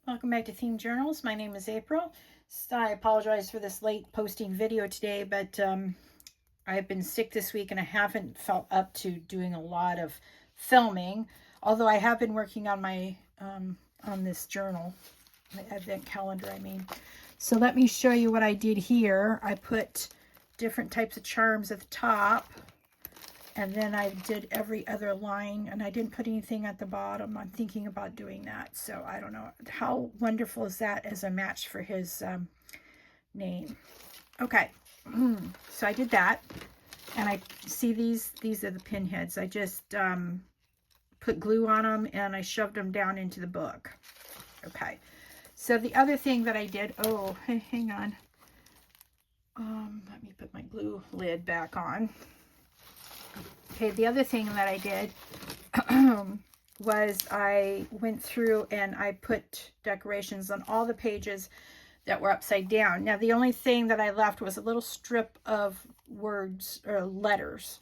Welcome back to Themed Journals. My name is April. I apologize for this late posting video today, but I've been sick this week and I haven't felt up to doing a lot of filming, although I have been working on my on this journal, my advent calendar, I mean. So let me show you what I did here. I put different types of charms at the top, and then I did every other line, and I didn't put anything at the bottom. I'm thinking about doing that. So I don't know. How wonderful is that as a match for his name? Okay. So I did that. And I see these are the pinheads. I just put glue on them and I shoved them down into the book. Okay. So the other thing that I did, oh, hey, hang on. Let me put my glue lid back on. Okay, the other thing that I did was I went through and I put decorations on all the pages that were upside down. Now, the only thing that I left was a little strip of words or letters.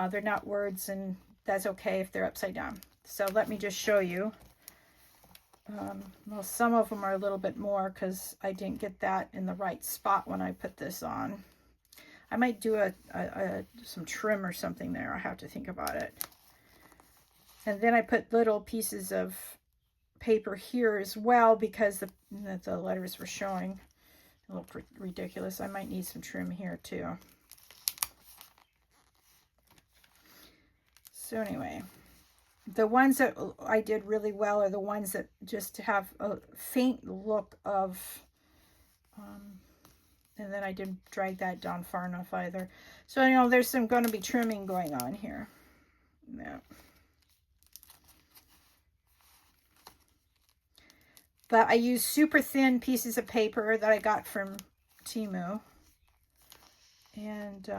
They're not words, and that's okay if they're upside down. So let me just show you. Well, some of them are a little bit more because I didn't get that in the right spot when I put this on. I might do some trim or something there. I have to think about it. And then I put little pieces of paper here as well because the letters were showing. It looked ridiculous. I might need some trim here too. So anyway, the ones that I did really well are the ones that just have a faint look of and then I didn't drag that down far enough either. So, you know, there's some going to be trimming going on here. Yeah. But I used super thin pieces of paper that I got from Temu. And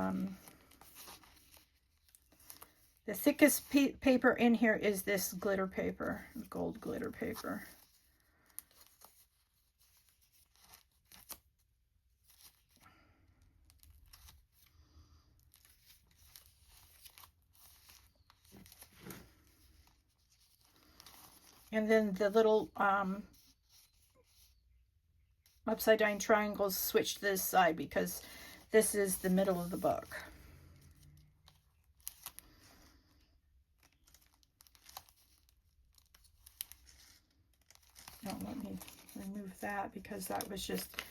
the thickest paper in here is this glitter paper, gold glitter paper. And then the little upside down triangles switch to this side because this is the middle of the book. Now let me remove that because that was just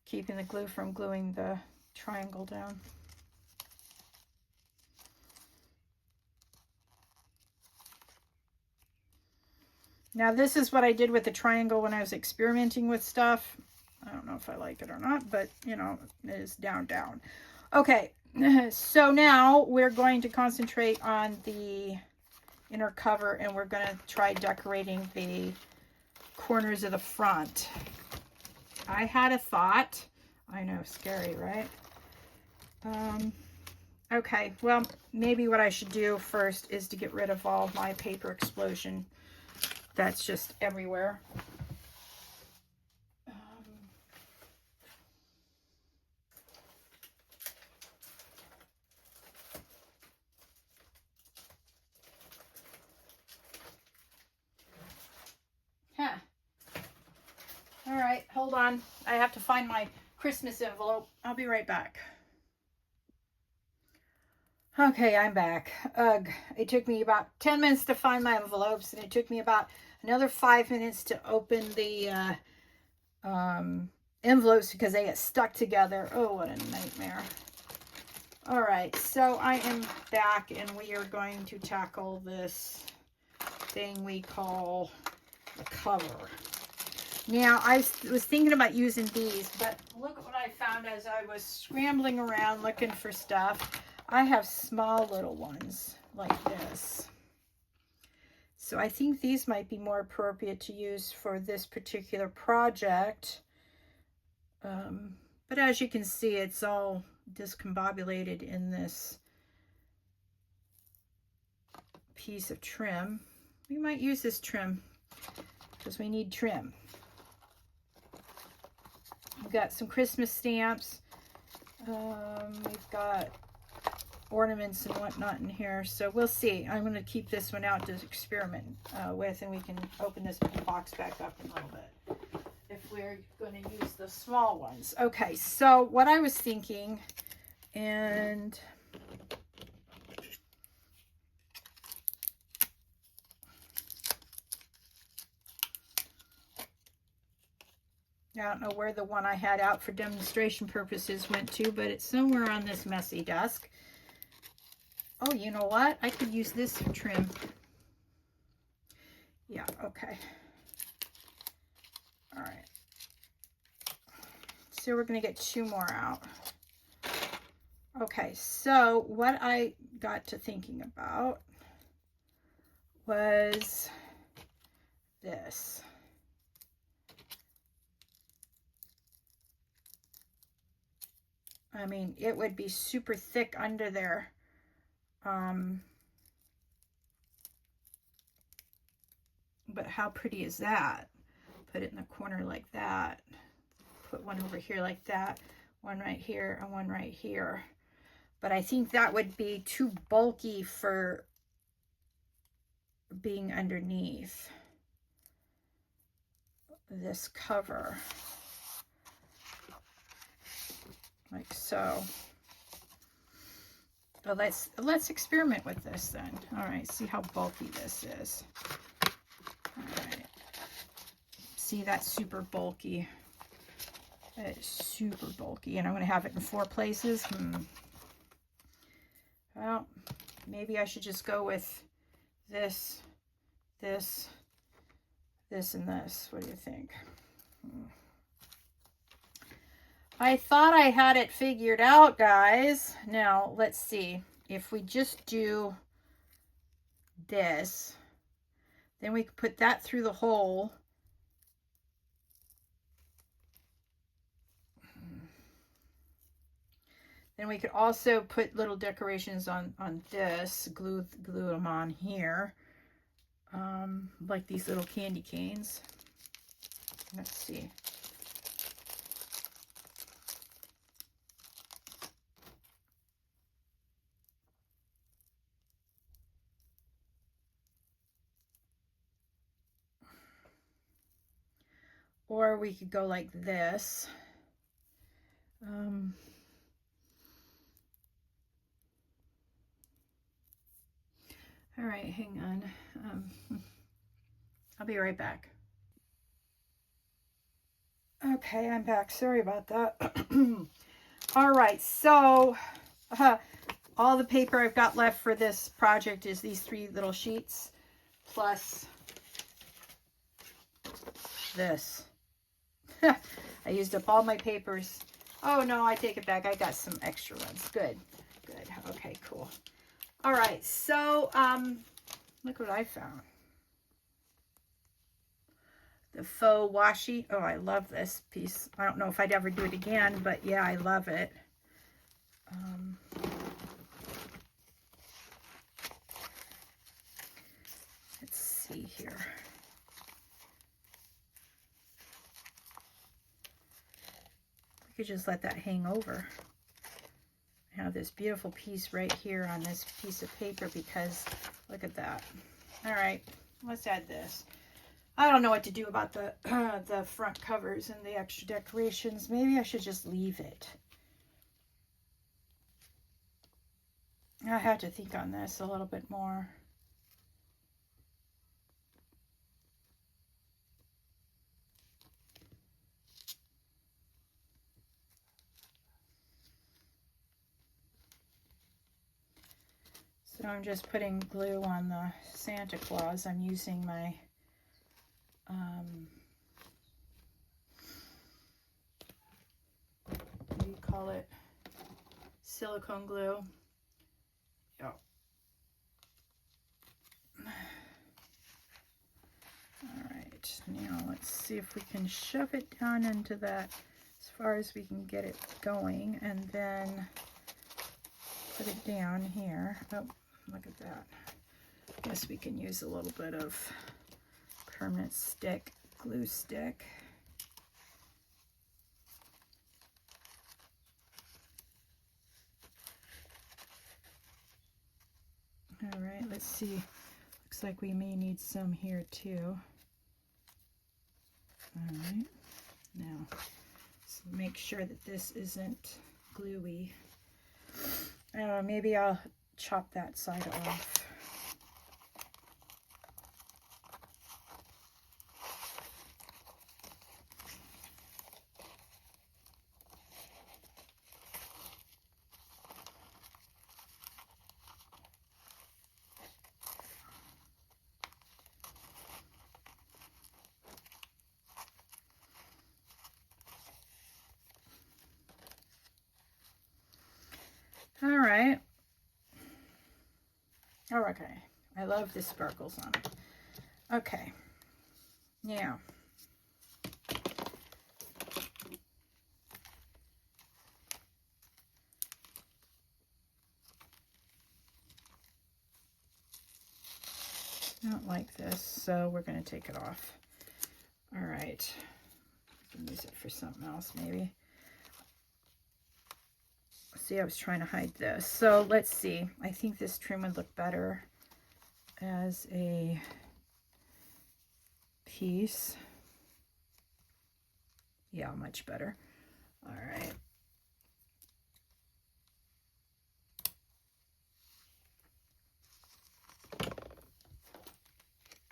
keeping the glue from gluing the triangle down. Now this is what I did with the triangle when I was experimenting with stuff. I don't know if I like it or not, but you know, it is down. Okay, so now we're going to concentrate on the inner cover and we're going to try decorating the corners of the front. I had a thought. I know, scary, right? Okay, well, maybe what I should do first is to get rid of all my paper explosion that's just everywhere. All right, hold on. I have to find my Christmas envelope. I'll be right back. Okay, I'm back. Ugh, it took me about 10 minutes to find my envelopes, and it took me about another 5 minutes to open the envelopes because they get stuck together. Oh, what a nightmare. All right, so I am back, and we are going to tackle this thing we call the cover. Now, I was thinking about using these, but look what I found as I was scrambling around looking for stuff. I have small little ones like this. So I think these might be more appropriate to use for this particular project. But as you can see, it's all discombobulated in this piece of trim. We might use this trim because we need trim. We've got some Christmas stamps. We've got ornaments and whatnot in here. So we'll see. I'm going to keep this one out to experiment with, and we can open this box back up in a little bit if we're going to use the small ones. Okay, so what I was thinking, and I don't know where the one I had out for demonstration purposes went to, but it's somewhere on this messy desk. Oh, you know what? I could use this trim. Yeah, okay. All right. So we're going to get 2 more out. Okay, so what I got to thinking about was this. I mean, it would be super thick under there. But how pretty is that? Put it in the corner like that. Put one over here like that. One right here and one right here. But I think that would be too bulky for being underneath this cover. Like so. But let's experiment with this then. All right, see how bulky this is. All right. See, that's super bulky. It's super bulky, and I'm going to have it in 4 places. Well, maybe I should just go with this, this, this, and this. What do you think? I thought I had it figured out, guys. Now, let's see. If we just do this, then we can put that through the hole. Then we could also put little decorations on this, glue them on here, like these little candy canes. Let's see. Or we could go like this. All right, hang on. I'll be right back. Okay, I'm back. Sorry about that. All right, so all the paper I've got left for this project is these 3 little sheets, plus this. I used up all my papers. Oh no, I take it back. I got some extra ones. Good, good. Okay, cool. All right, so look what I found. The faux washi. Oh, I love this piece. I don't know if I'd ever do it again, but yeah, I love it. Let's see here. We could just let that hang over. I have this beautiful piece right here on this piece of paper because look at that. All right, let's add this. I don't know what to do about the the front covers and the extra decorations. Maybe I should just leave it. I have to think on this a little bit more. So I'm just putting glue on the Santa Claus. I'm using my what do you call it? Silicone glue. Oh. All right, now let's see if we can shove it down into that as far as we can get it going, and then put it down here. Oh, look at that. I guess we can use a little bit of permanent stick, glue stick. All right, let's see. Looks like we may need some here too. All right, now so make sure that this isn't gluey. I don't know, maybe I'll chop that side off. All right. Oh, okay. I love the sparkles on it. Okay. Now, I don't like this, so we're going to take it off. All right. I can use it for something else, maybe. See, I was trying to hide this. So let's see. I think this trim would look better as a piece. Yeah, much better. All right.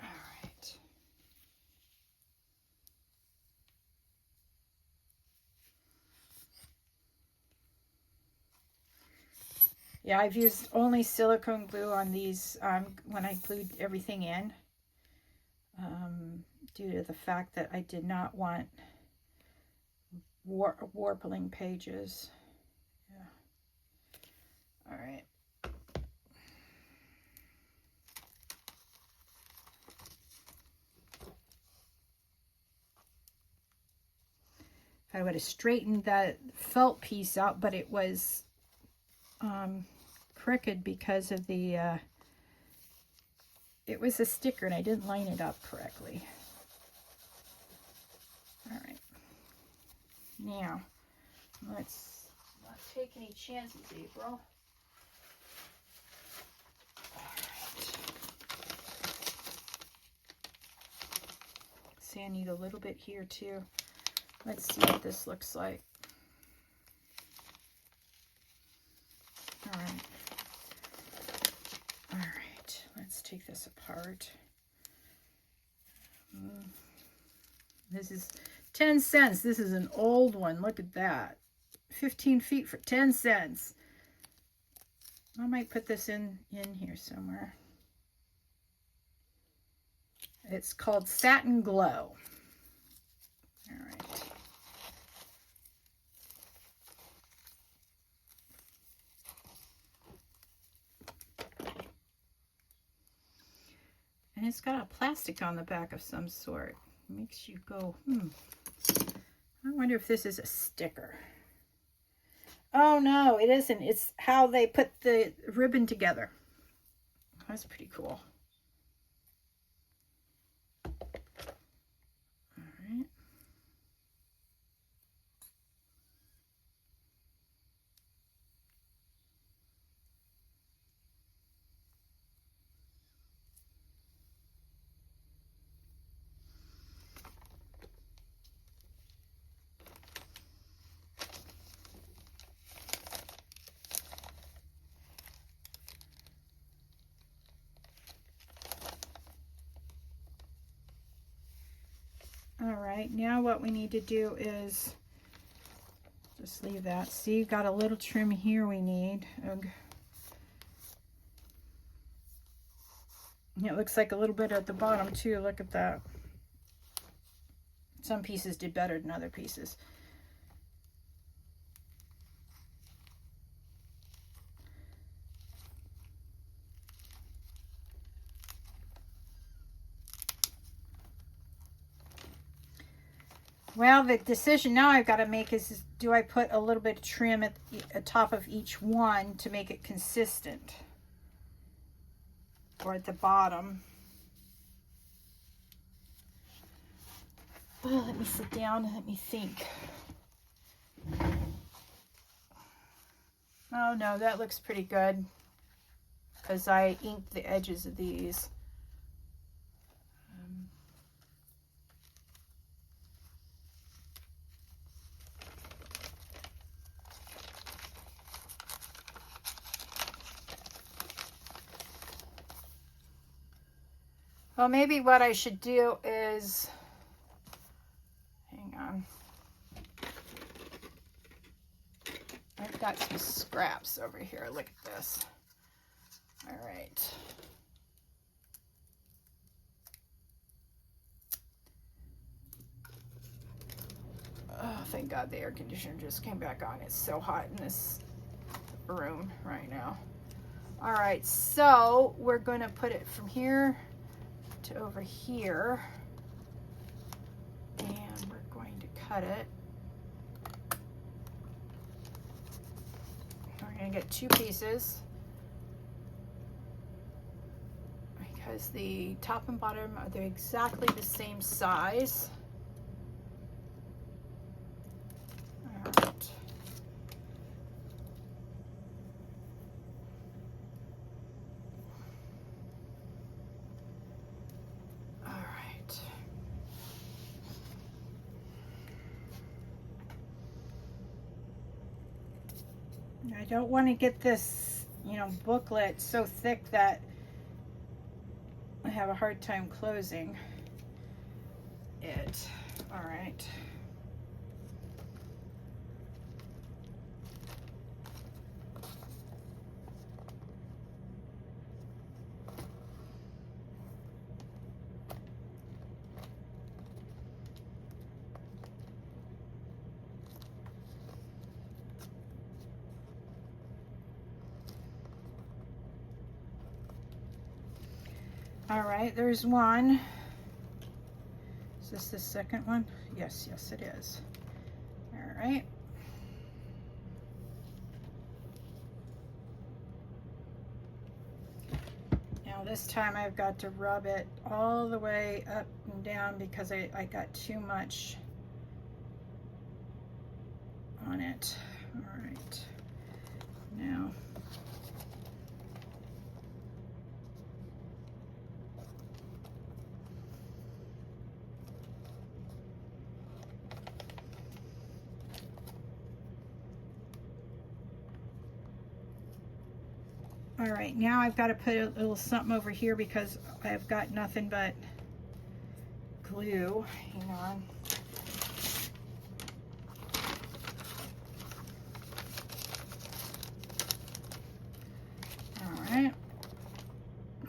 All right. Yeah, I've used only silicone glue on these when I glued everything in, due to the fact that I did not want warpling pages. Yeah. All right. I would have straightened that felt piece out, but it was crooked because of the it was a sticker and I didn't line it up correctly. All right, now let's not take any chances, April. All right. See, I need a little bit here too. Let's see what this looks like. All right. All right, let's take this apart. This is 10 cents. This is an old one. Look at that. 15 feet for 10 cents. I might put this in here somewhere. It's called Satin Glow. All right. And it's got a plastic on the back of some sort. It makes you go, I wonder if this is a sticker. Oh no, it isn't. It's how they put the ribbon together. That's pretty cool. All right. All right, now what we need to do is just leave that. See, got a little trim here we need. It looks like a little bit at the bottom too. Look at that. Some pieces did better than other pieces. Well, the decision now I've got to make is do I put a little bit of trim at the top of each one to make it consistent? Or at the bottom? Oh, let me sit down and let me think. Oh no, that looks pretty good. because I inked the edges of these. Well, maybe what I should do is, hang on. I've got some scraps over here. Look at this. All right. Oh, thank God the air conditioner just came back on. It's so hot in this room right now. All right, so we're going to put it from here to over here. And we're going to cut it. We're going to get 2 pieces. Because the top and bottom are exactly the same size. All right. All right. I don't want to get this, booklet so thick that I have a hard time closing it. All right. All right, there's one. Is this the second one? Yes, it is. All right. Now this time I've got to rub it all the way up and down because I got too much on it. All right. Now all right, now I've got to put a little something over here because I've got nothing but glue. Hang on. All right.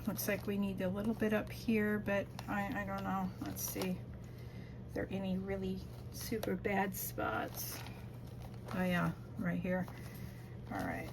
Looks like we need a little bit up here, but I don't know. Let's see if there are any really super bad spots. Oh yeah, right here. All right.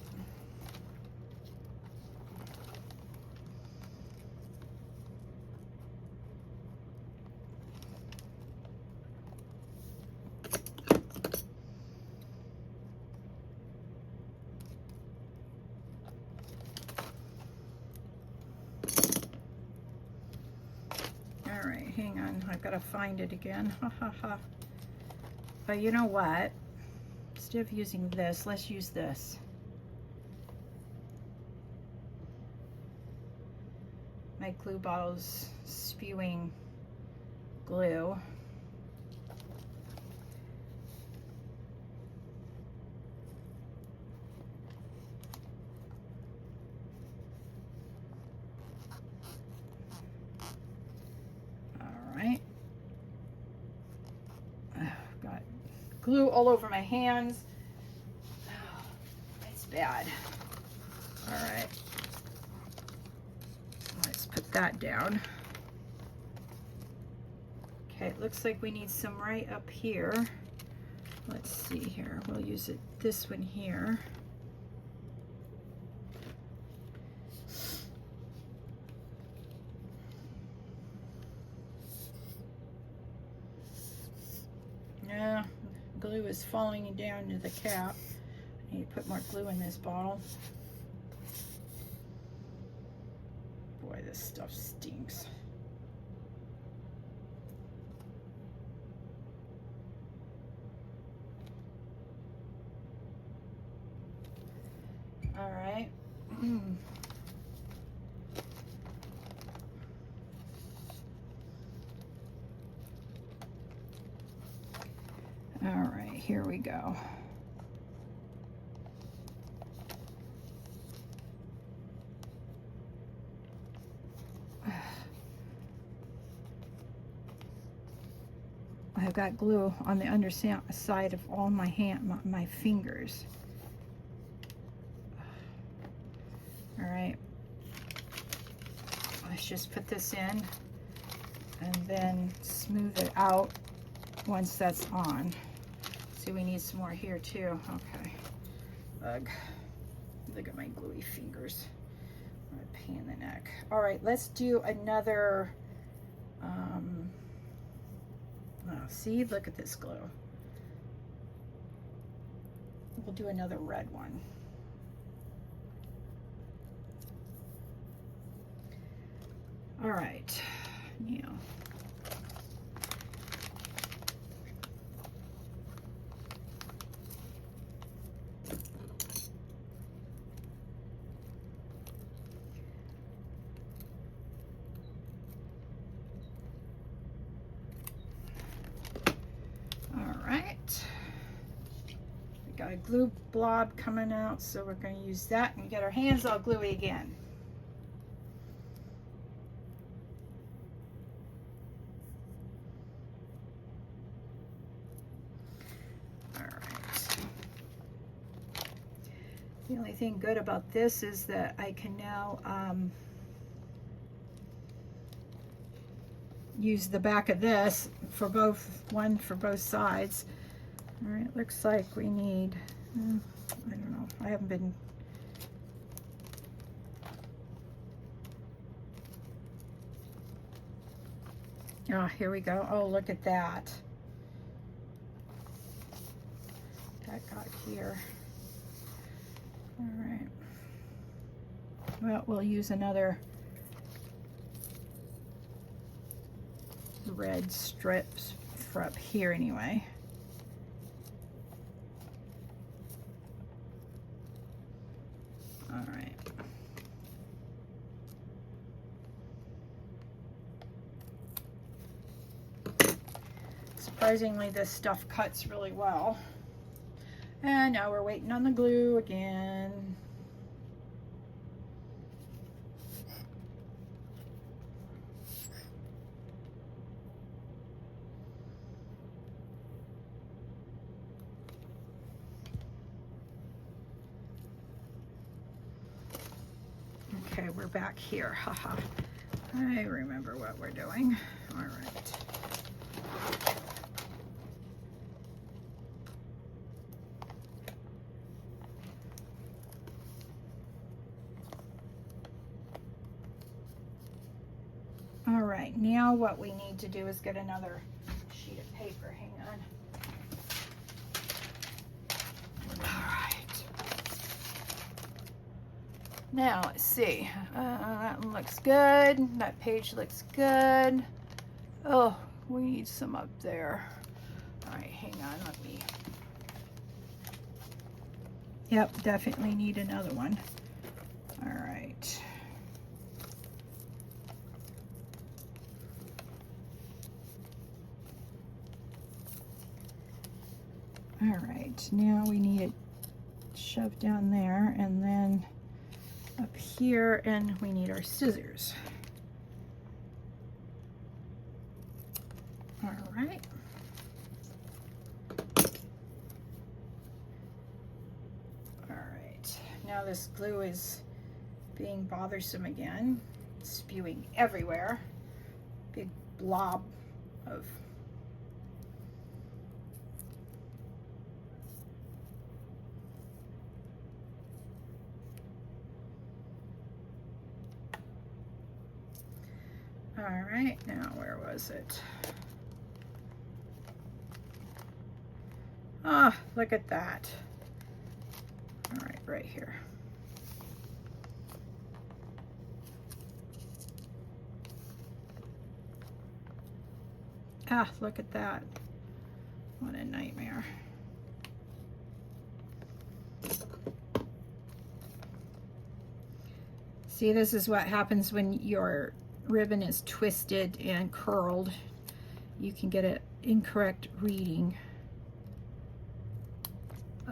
All right, hang on. I've got to find it again. Ha ha ha. But you know what? Instead of using this, let's use this. My glue bottle's spewing glue. All right. Got glue all over my hands. It's bad. All right. Let's put that down. Okay, it looks like we need some right up here. Let's see here. We'll use this one here. Yeah, glue is falling down to the cap. I need to put more glue in this bottle. Boy, this stuff stinks. All right. All right, here we go. I've got glue on the underside of all my my fingers. All right, let's just put this in and then smooth it out once that's on. See, we need some more here too. Okay. Ugh. Look at my gluey fingers. What a pain in the neck. All right, let's do another. Oh, see, look at this glue. We'll do another red one. All right, now. Got a glue blob coming out, so we're going to use that and get our hands all gluey again. All right. The only thing good about this is that I can now use the back of this for one for both sides. All right, looks like we need, I don't know, I haven't been, oh, here we go. Oh, look at that. That got here. All right. Well, we'll use another red strips for up here anyway. All right. Surprisingly, this stuff cuts really well. And now we're waiting on the glue again. Okay, we're back here. Haha. I remember what we're doing. All right. All right, now what we need to do is get another sheet of paper. Hang on. All right. Now, let's see. That one looks good. That page looks good. Oh, we need some up there. All right, hang on. Let me. Yep, definitely need another one. All right. All right, now we need it shoved down there and then up here, and we need our scissors. All right. All right, now this glue is being bothersome again, spewing everywhere. Big blob of all right, now where was it? Ah, look at that. All right, right here. Ah, look at that. What a nightmare. See, this is what happens when your ribbon is twisted and curled. You can get an incorrect reading.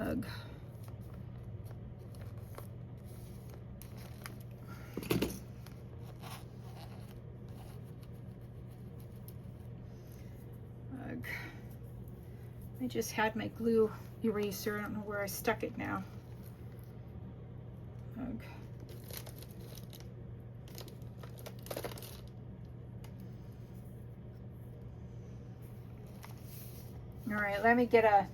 Ugh. Ugh. I just had my glue eraser. I don't know where I stuck it now. Ugh. All right, let me get a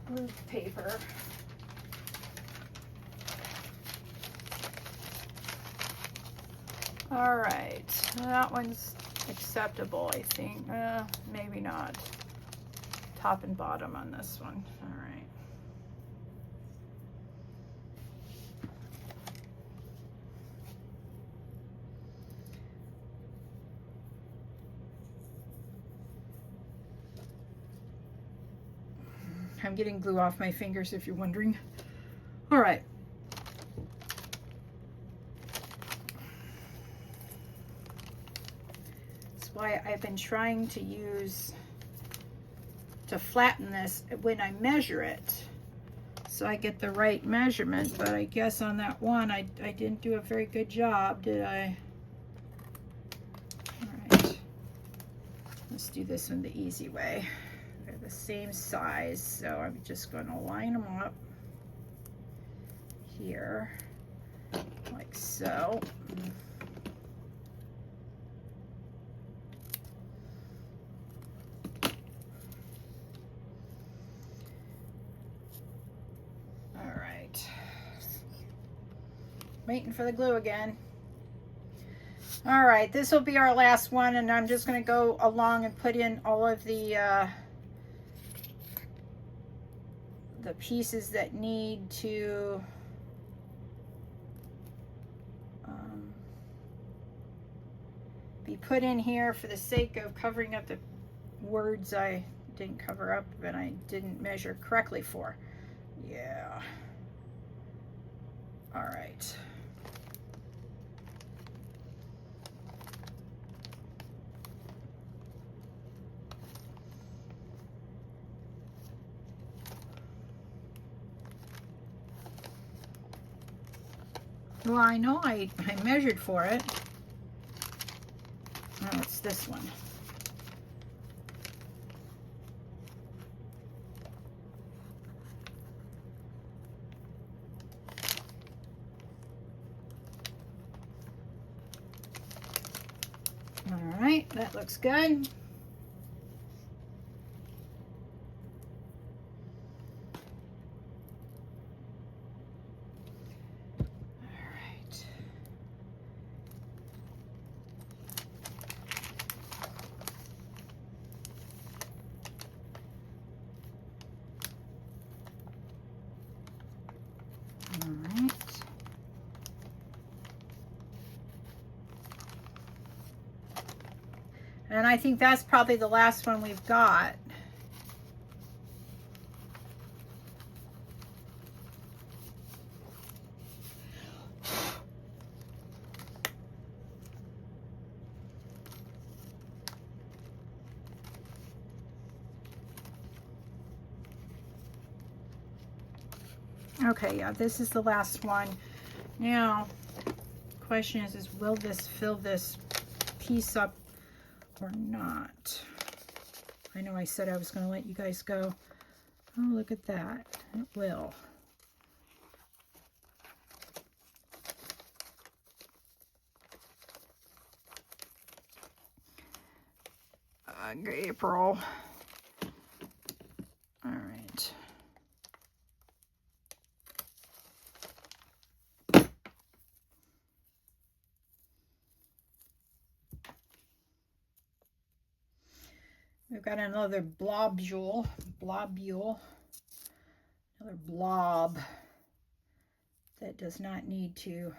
glue paper. All right, that one's acceptable, I think. Maybe not. Top and bottom on this one. All right. I'm getting glue off my fingers if you're wondering. All right. That's why I've been trying to flatten this when I measure it, so I get the right measurement. But I guess on that one, I didn't do a very good job, did I? All right. Let's do this one the easy way. They're the same size, so I'm just going to line them up here, like so. All right. Waiting for the glue again. All right, this will be our last one, and I'm just going to go along and put in all of the pieces that need to be put in here for the sake of covering up the words I didn't cover up and I didn't measure correctly for. Yeah. All right. Well, I know I measured for it. Oh, it's this one. All right, that looks good. And I think that's probably the last one we've got. Okay, yeah, this is the last one. Now, the question is will this fill this piece up or not? I know I said I was going to let you guys go. Oh, look at that. It will. April. All right. We've got another globule, another blob that does not need to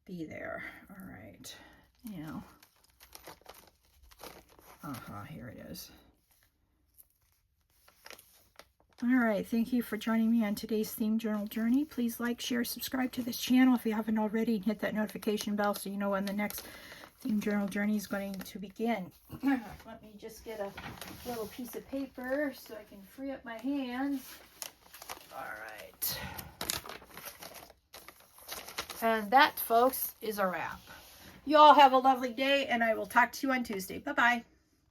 be there. All right, now, here it is. All right, thank you for joining me on today's theme journal journey. Please like, share, subscribe to this channel if you haven't already, and hit that notification bell so you know when the next Theme journal journey is going to begin. Let me just get a little piece of paper so I can free up my hands. All right. And that, folks, is a wrap. You all have a lovely day, and I will talk to you on Tuesday. Bye-bye.